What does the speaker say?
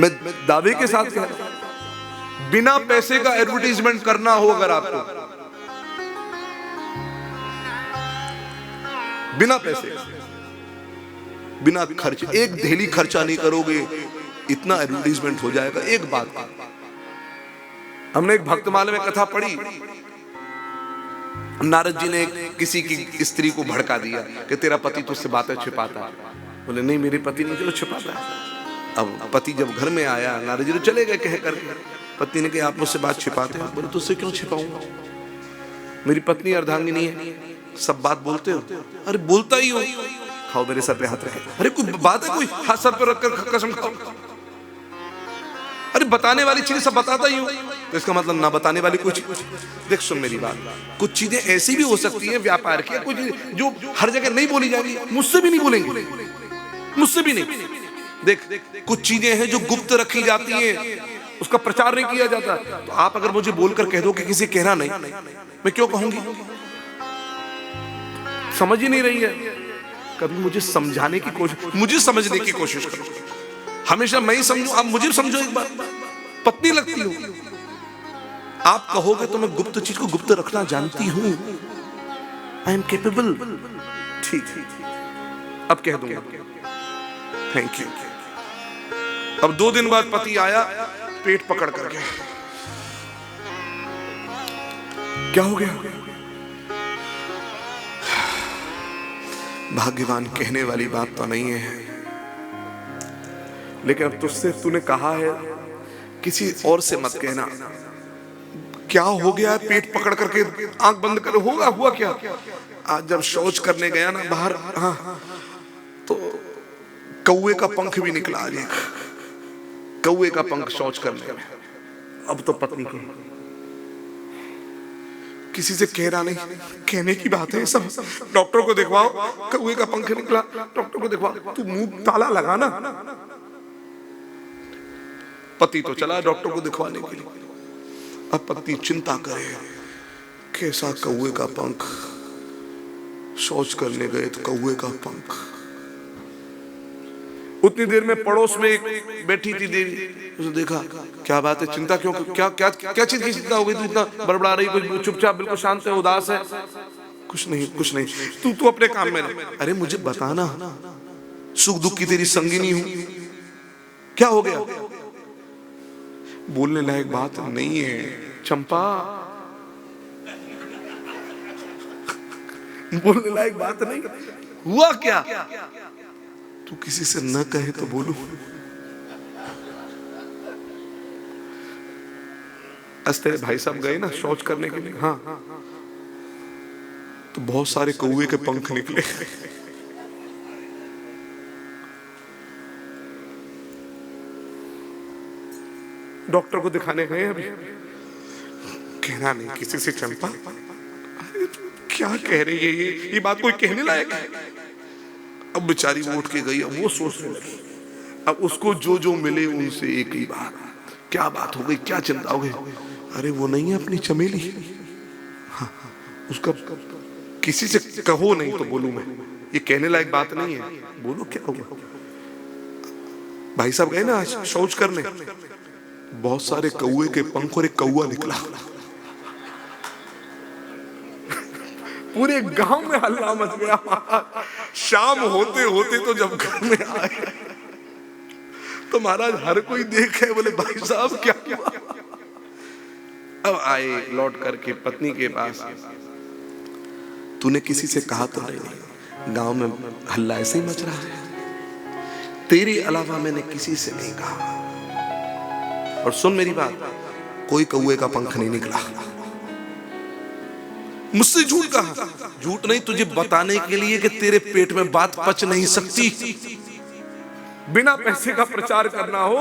मैं दावे के साथ कह रहा हूं, बिना पैसे का एडवर्टाइजमेंट करना हो अगर आपको, बिना पैसे, बिना खर्च, एक धेली खर्चा नहीं करोगे, इतना एडवर्टाइजमेंट हो जाएगा। एक बात, हमने एक भक्तमाला में कथा पढ़ी, नारद जी ने किसी की स्त्री को भड़का दिया कि तेरा पति तुझसे बातें छिपाता है। बोले नहीं, मेरे पति नहीं जो छिपाता है। अब पति जब घर में आया, नारद जी तो चले गए कह कर, पत्नी ने कहा आप मुझसे बात छिपाते हो? बोले तुझसे क्यों छिपाऊंगा, मेरी पत्नी अर्धांगिनी है, सब बात बोलते हो। अरे बोलता ही हो, खाओ मेरे सर पे हाथ रखे। अरे कोई बात है, कोई हाथ सर पे रखकर कसम खाओ। अरे बताने वाली चीजें सब बताता ही हूं, तो इसका मतलब ना बताने वाली कुछ। देख सुन मेरी बात, कुछ चीजें ऐसी भी हो सकती हैं व्यापार की, कुछ जो हर जगह नहीं बोली जाएगी, मुझसे भी नहीं बोलेंगे, मुझसे भी नहीं। देख कुछ चीजें हैं जो गुप्त रखी जाती हैं, उसका प्रचार नहीं किया जाता। तो आप अगर मुझे बोलकर कह दो कि किसी कहना नहीं, मैं क्यों कहूंगी? समझ ही नहीं रही है। कभी मुझे समझाने की कोशिश, मुझे समझने की कोशिश करो। हमेशा मैं ही समझूं, आप मुझे समझो। एक बार पत्नी लगती हो, आप कहोगे तो मैं गुप्त चीज को गुप्त रखना जानती हूं, आई एम केपेबल। ठीक, अब कह दूंगा थैंक यू। अब 2 दिन बाद पति आया पेट पकड़ करके, क्या हो गया? भाग्यवान कहने वाली बात तो नहीं है, लेकिन अब तुझसे, तूने कहा है किसी और से मत कहना। क्या हो गया है? पेट पकड़ करके आंख बंद कर, होगा हुआ क्या? आज जब शौच करने गया ना बाहर, हाँ, तो कौवे का पंख भी निकला। आज एक कौवे का पंख शौच करने में। अब तो पत्नी को किसी से कह रहा नहीं, कहने की बात है सब। डॉक्टर को दिखवाओ, कौवे का पंख निकला, डॉक्टर को दिखवाओ, तू मुंह ताला लगाना। पति तो चला डॉक्टर को दिखवाने के लिए, अब पत्नी चिंता करे, कैसा कौवे का पंख, शौच करने गए तो कौवे का पंख। उतनी देर में पड़ोस में एक बैठी थी देवी, उसने देखा, क्या बात है, चिंता क्यों, क्या क्या क्या चीज की चिंता हो गई, तू इतना बड़बड़ा रही, कुछ चुपचाप, बिल्कुल शांत है, उदास है? कुछ नहीं, कुछ नहीं, तू अपने काम में रह। अरे मुझे बताना, सुख दुख की तेरी संगिनी हूं, क्या हो गया? बोलने लायक बात नहीं है चंपा, बोलने लायक बात नहीं। हुआ क्या? तू किसी से न कहे तो बोलू। आज तेरे भाई साहब गए ना शौच करने के लिए, हाँ, तो बहुत सारे कौवे के पंख निकले। डॉक्टर को दिखाने गए अभी, कहना नहीं किसी से चंपा। क्या कह रही है ये बात कोई कहने लायक है? अब बेचारी वो उठ के गई, अब वो सोचने लगी, अब उसको जो जो मिले उनसे एक ही बात, क्या बात हो गई, क्या चिंता हो गई? अरे वो नहीं है अपनी चमेली, हाँ, उसका किसी से कहो नहीं तो बोलूं मैं, ये कहने लायक बात नहीं है, बोलो क्या हो गया? भाई साहब गए ना आज शौच करने, बहुत सारे कौवे के पंख और एक कौवा निकला। पूरे गांव में हल्ला मच गया। शाम होते होते तो जब घर में आए तो महाराज हर कोई देखे, बोले भाई साहब क्या हुआ? अब आए लौट करके पत्नी के पास, तूने किसी से कहा तो नहीं? गांव में हल्ला ऐसे ही मच रहा है, तेरे अलावा मैंने किसी से नहीं कहा। और सुन मेरी बात, कोई कौवे का पंख नहीं निकला। मुझसे झूठ कहा? झूठ नहीं, तुझे बताने के लिए कि तेरे पेट में बात पच नहीं सकती। बिना पैसे का प्रचार करना हो